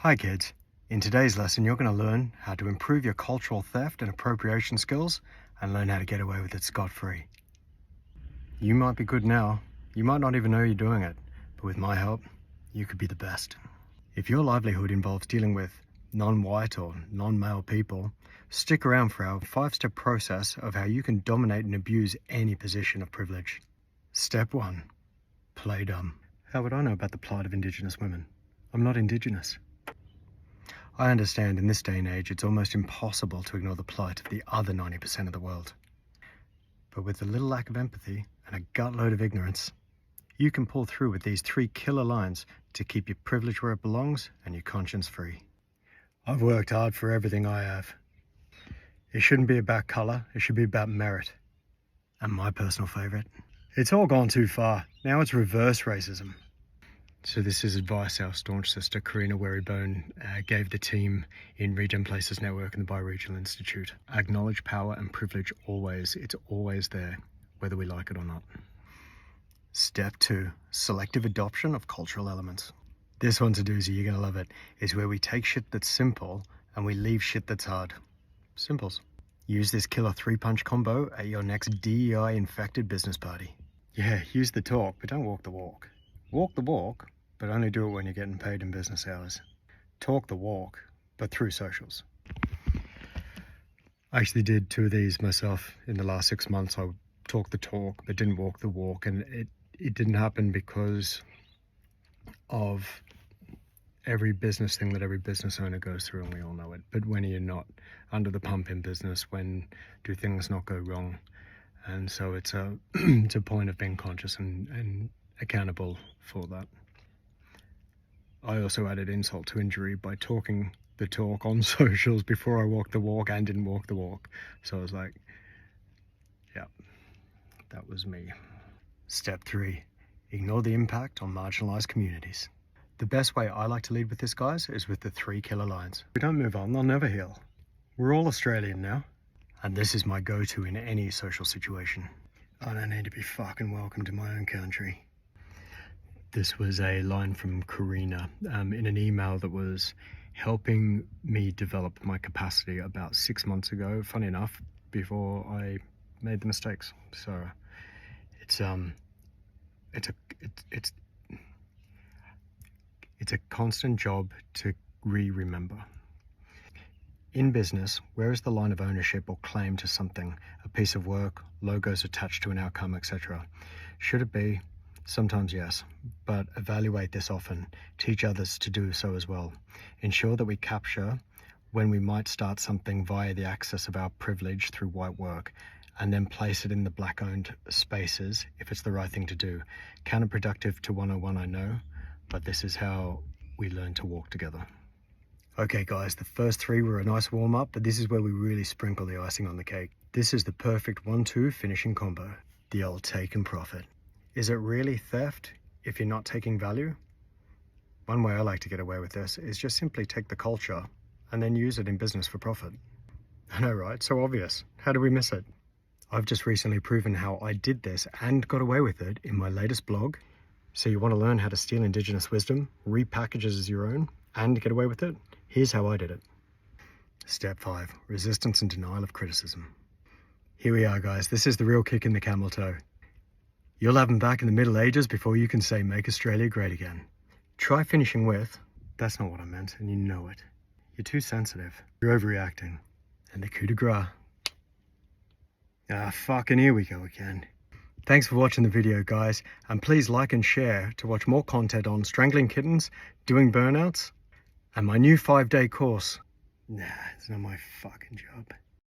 Hi kids, in today's lesson you're going to learn how to improve your cultural theft and appropriation skills and learn how to get away with it scot-free. You might be good now, you might not even know you're doing it, but with my help, you could be the best. If your livelihood involves dealing with non-white or non-male people, stick around for our 5-step process of how you can dominate and abuse any position of privilege. Step 1. Play dumb. How would I know about the plight of Indigenous women? I'm not Indigenous. I understand in this day and age it's almost impossible to ignore the plight of the other 90% of the world. But with a little lack of empathy and a gutload of ignorance, you can pull through with these 3 killer lines to keep your privilege where it belongs and your conscience free. I've worked hard for everything I have. It shouldn't be about colour, it should be about merit. And my personal favourite, it's all gone too far. Now it's reverse racism. So this is advice our staunch sister Karina Werrybone gave the team in Regen Places Network and the Bioregional Institute. Acknowledge power and privilege always. It's always there, whether we like it or not. Step 2, selective adoption of cultural elements. This one's a doozy, you're gonna love it. It's where we take shit that's simple and we leave shit that's hard. Simples. Use this killer 3-punch combo at your next DEI infected business party. Yeah, use the talk, but don't walk the walk. Walk the walk, but only do it when you're getting paid in business hours. Talk the walk, but through socials. I actually did 2 of these myself in the last 6 months. I talked the talk, but didn't walk the walk. And it didn't happen because of every business thing that every business owner goes through, and we all know it. But when are you not under the pump in business? When do things not go wrong? And so it's a point of being conscious and accountable for that. I also added insult to injury by talking the talk on socials before I walked the walk and didn't walk the walk. So I was like, yeah, that was me. Step 3, ignore the impact on marginalized communities. The best way I like to lead with this, guys, is with the 3 killer lines. If we don't move on, they'll never heal. We're all Australian now. And this is my go-to in any social situation. I don't need to be fucking welcome to my own country. This was a line from Karina in an email that was helping me develop my capacity about 6 months ago, funny enough, before I made the mistakes. So it's a constant job to remember. In business, where is the line of ownership or claim to something, a piece of work, logos attached to an outcome, etc.? Should it be? Sometimes yes, but evaluate this often. Teach others to do so as well. Ensure that we capture when we might start something via the access of our privilege through white work, and then place it in the black-owned spaces if it's the right thing to do. Counterproductive to 101, I know, but this is how we learn to walk together. Okay guys, the first 3 were a nice warm-up, but this is where we really sprinkle the icing on the cake. This is the perfect 1-2 finishing combo, the old take and profit. Is it really theft if you're not taking value? One way I like to get away with this is just simply take the culture and then use it in business for profit. I know, right? So obvious. How do we miss it? I've just recently proven how I did this and got away with it in my latest blog. So you want to learn how to steal Indigenous wisdom, repackage it as your own, and get away with it? Here's how I did it. Step 5, resistance and denial of criticism. Here we are, guys. This is the real kick in the camel toe. You'll have them back in the Middle Ages before you can say, make Australia great again. Try finishing with, that's not what I meant, and you know it. You're too sensitive. You're overreacting. And the coup de grace. Fucking here we go again. Thanks for watching the video, guys, and please like and share to watch more content on strangling kittens, doing burnouts, and my new 5-day course. Nah, it's not my fucking job.